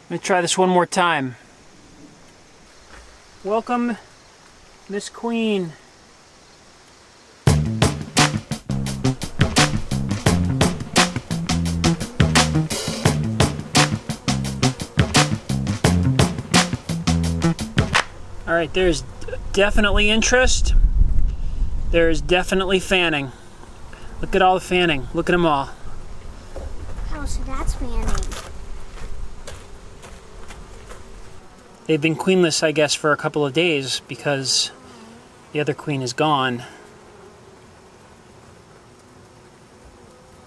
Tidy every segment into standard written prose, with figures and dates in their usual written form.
Let me try this one more time. Welcome, Miss Queen. All right, there's definitely interest. There's definitely fanning. Look at all the fanning. Look at them all. Oh, so that's fanning. They've been queenless, I guess, for a couple of days because the other queen is gone.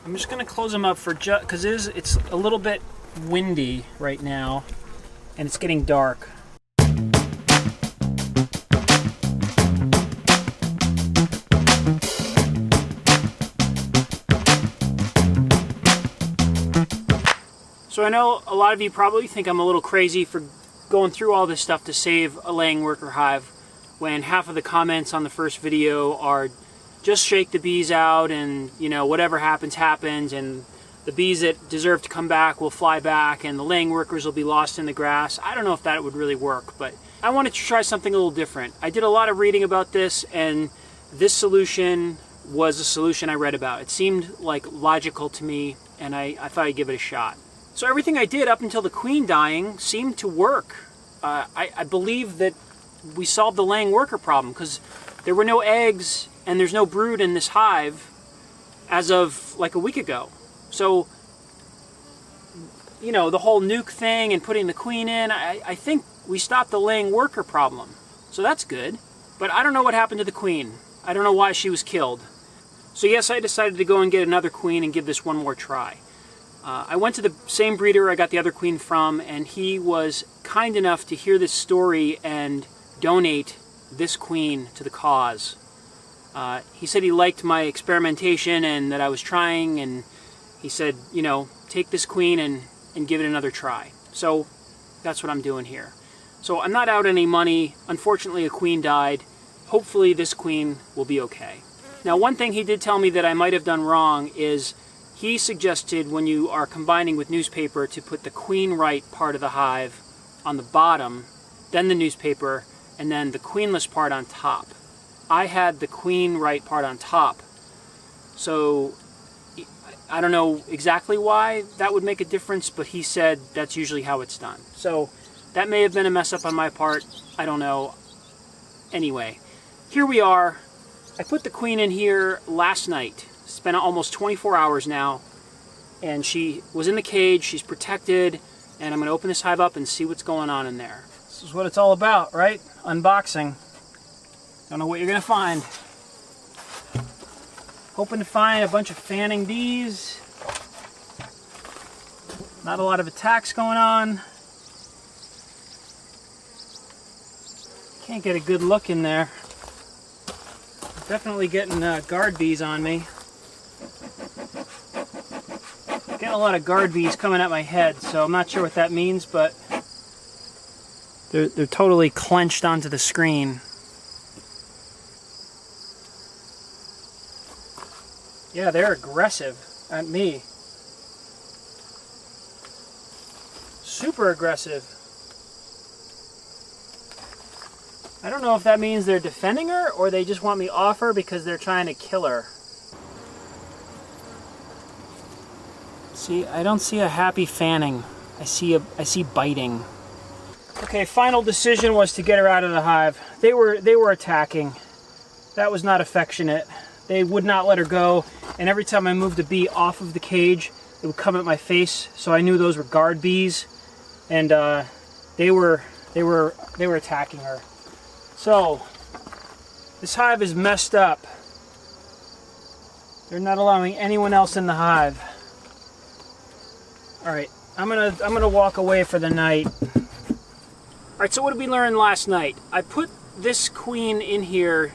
I'm just going to close them up for just because it's a little bit windy right now and it's getting dark. So I know a lot of you probably think I'm a little crazy for going through all this stuff to save a laying worker hive when half of the comments on the first video are just shake the bees out and, you know, whatever happens happens, and the bees that deserve to come back will fly back and the laying workers will be lost in the grass. I don't know if that would really work, but I wanted to try something a little different. I did a lot of reading about this, and this solution was a solution I read about. It seemed like logical to me, and I thought I'd give it a shot. So everything I did up until the queen dying seemed to work. I believe that we solved the laying worker problem because there were no eggs and there's no brood in this hive as of like a week ago. So, you know, the whole nuke thing and putting the queen in, I think we stopped the laying worker problem. So that's good. But I don't know what happened to the queen. I don't know why she was killed. So yes, I decided to go and get another queen and give this one more try. I went to the same breeder I got the other queen from, and he was kind enough to hear this story and donate this queen to the cause. He said he liked my experimentation and that I was trying, and he said, you know, take this queen and give it another try. So that's what I'm doing here. So I'm not out any money. Unfortunately, a queen died. Hopefully this queen will be okay. Now, one thing he did tell me that I might have done wrong is he suggested when you are combining with newspaper to put the queen right part of the hive on the bottom, then the newspaper, and then the queenless part on top. I had the queen right part on top. So I don't know exactly why that would make a difference, but he said that's usually how it's done. So that may have been a mess up on my part. I don't know. Anyway, here we are. I put the queen in here last night. It's been almost 24 hours now, and she was in the cage. She's protected, and I'm going to open this hive up and see what's going on in there. This is what it's all about, right? Unboxing. Don't know what you're going to find. Hoping to find a bunch of fanning bees. Not a lot of attacks going on. Can't get a good look in there. Definitely getting guard bees on me. Getting a lot of guard bees coming at my head, so I'm not sure what that means, but they're totally clenched onto the screen. Yeah, they're aggressive at me. Super aggressive. I don't know if that means they're defending her or they just want me off her because they're trying to kill her. See, I don't see a happy fanning. I see biting. Okay, final decision was to get her out of the hive. They were attacking. That was not affectionate. They would not let her go, and every time I moved a bee off of the cage, it would come at my face. So I knew those were guard bees, and they were attacking her. So this hive is messed up. They're not allowing anyone else in the hive. All right, I'm gonna walk away for the night. All right, so what did we learn last night? I put this queen in here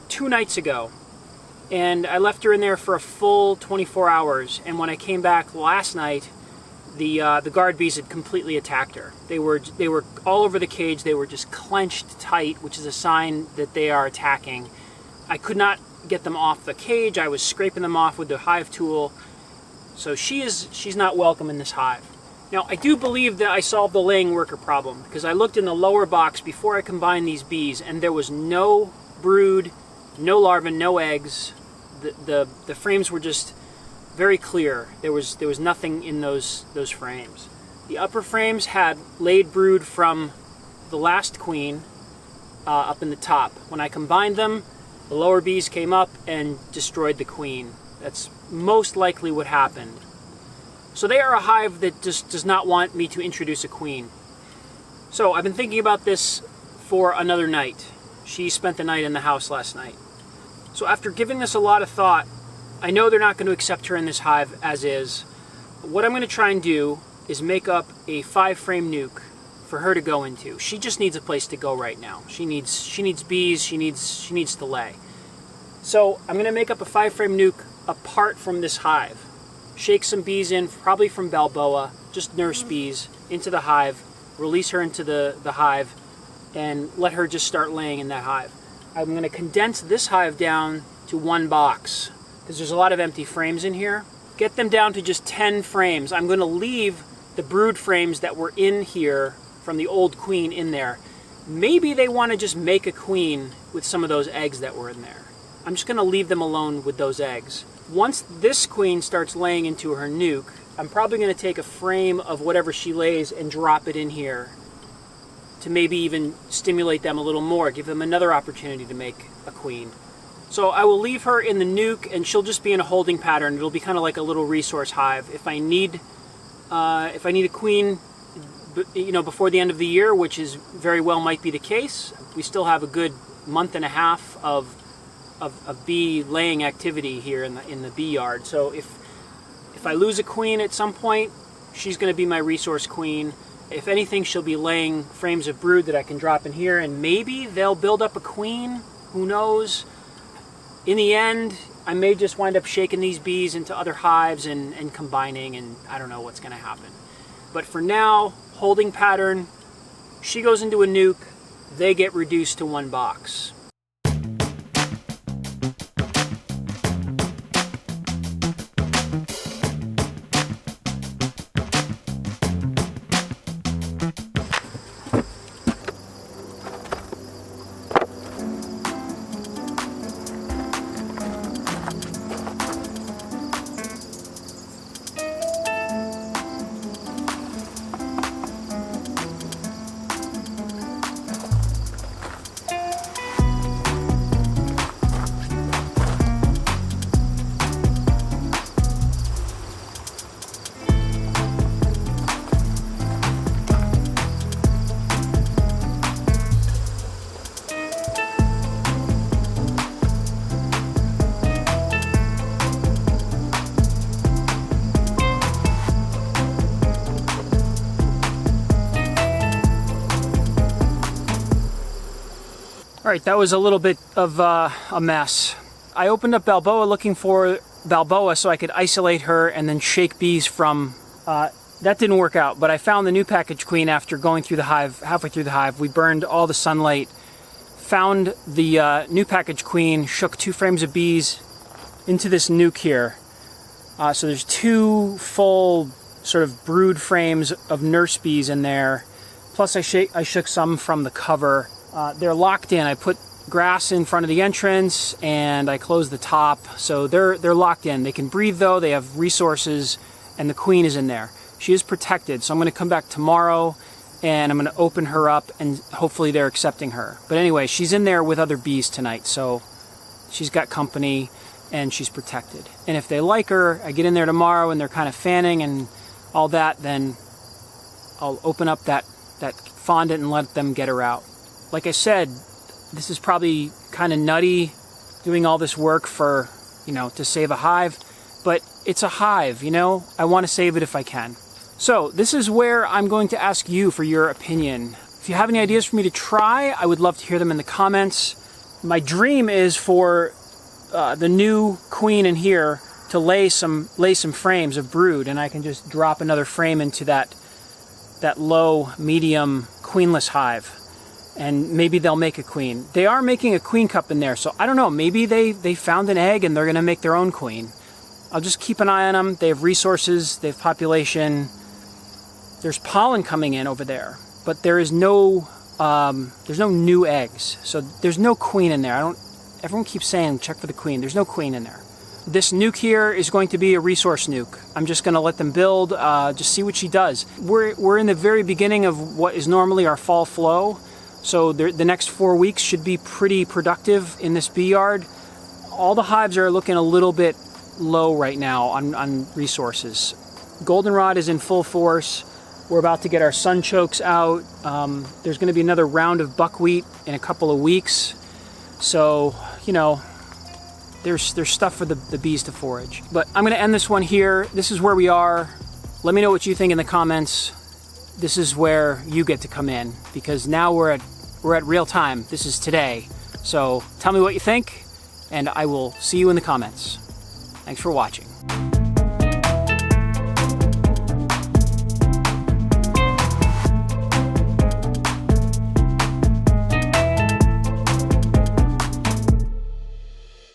2 nights ago, and I left her in there for a full 24 hours. And when I came back last night, the guard bees had completely attacked her. They were all over the cage. They were just clenched tight, which is a sign that they are attacking. I could not get them off the cage. I was scraping them off with the hive tool. So she's not welcome in this hive. Now, I do believe that I solved the laying worker problem because I looked in the lower box before I combined these bees and there was no brood, no larvae, no eggs. The frames were just very clear. There was nothing in those frames. The upper frames had laid brood from the last queen up in the top. When I combined them, the lower bees came up and destroyed the queen. That's most likely what happened. So they are a hive that just does not want me to introduce a queen. So I've been thinking about this for another night. She spent the night in the house last night. So after giving this a lot of thought, I know they're not going to accept her in this hive as is. What I'm going to try and do is make up a 5-frame nuke for her to go into. She just needs a place to go right now. She needs bees, she needs to lay. So I'm going to make up a 5-frame nuke apart from this hive. Shake some bees in, probably from Balboa, just nurse bees, into the hive, release her into the hive, and let her just start laying in that hive. I'm going to condense this hive down to 1 box, because there's a lot of empty frames in here. Get them down to just 10 frames. I'm going to leave the brood frames that were in here from the old queen in there. Maybe they want to just make a queen with some of those eggs that were in there. I'm just going to leave them alone with those eggs. Once this queen starts laying into her nuke, I'm probably going to take a frame of whatever she lays and drop it in here to maybe even stimulate them a little more, give them another opportunity to make a queen. So I will leave her in the nuke and she'll just be in a holding pattern. It'll be kind of like a little resource hive. If I need a queen, before the end of the year, which is very well might be the case, we still have a good month and a half of bee laying activity here in the bee yard. So if I lose a queen at some point, she's going to be my resource queen. If anything, she'll be laying frames of brood that I can drop in here, and maybe they'll build up a queen. Who knows? In the end, I may just wind up shaking these bees into other hives and combining, and I don't know what's going to happen. But for now, holding pattern, she goes into a nuke, they get reduced to 1 box. All right, that was a little bit of a mess. I opened up Balboa looking for Balboa so I could isolate her and then shake bees from... that didn't work out, but I found the new package queen after going through the hive, halfway through the hive. We burned all the sunlight, found the new package queen, shook 2 frames of bees into this nuke here. So there's 2 full sort of brood frames of nurse bees in there. Plus I shook some from the cover. They're locked in. I put grass in front of the entrance and I closed the top, so they're locked in. They can breathe though, they have resources, and the queen is in there. She is protected, so I'm going to come back tomorrow and I'm going to open her up and hopefully they're accepting her. But anyway, she's in there with other bees tonight, so she's got company and she's protected. And if they like her, I get in there tomorrow and they're kind of fanning and all that, then I'll open up that fondant and let them get her out. Like I said, this is probably kind of nutty doing all this work for, to save a hive, but it's a hive, I want to save it if I can. So this is where I'm going to ask you for your opinion. If you have any ideas for me to try, I would love to hear them in the comments. My dream is for the new queen in here to lay some frames of brood, and I can just drop another frame into that low, medium, queenless hive. And maybe they'll make a queen. They are making a queen cup in there, so I don't know. Maybe they found an egg and they're going to make their own queen. I'll just keep an eye on them. They have resources, they have population. there's pollen coming in over there, but there's no new eggs. So there's no queen in there. Everyone keeps saying check for the queen. There's no queen in there. This nuke here is going to be a resource nuke. I'm just going to let them build, just see what she does. We're in the very beginning of what is normally our fall flow, so the next 4 weeks should be pretty productive in this bee yard. All the hives are looking a little bit low right now on resources. Goldenrod is in full force. We're about to get our sunchokes out. There's going to be another round of buckwheat in a couple of weeks. So, you know, there's stuff for the bees to forage. But I'm going to end this one here. This is where we are. Let me know what you think in the comments. This is where you get to come in, because now we're at real time. This is today. So tell me what you think, and I will see you in the comments. Thanks for watching.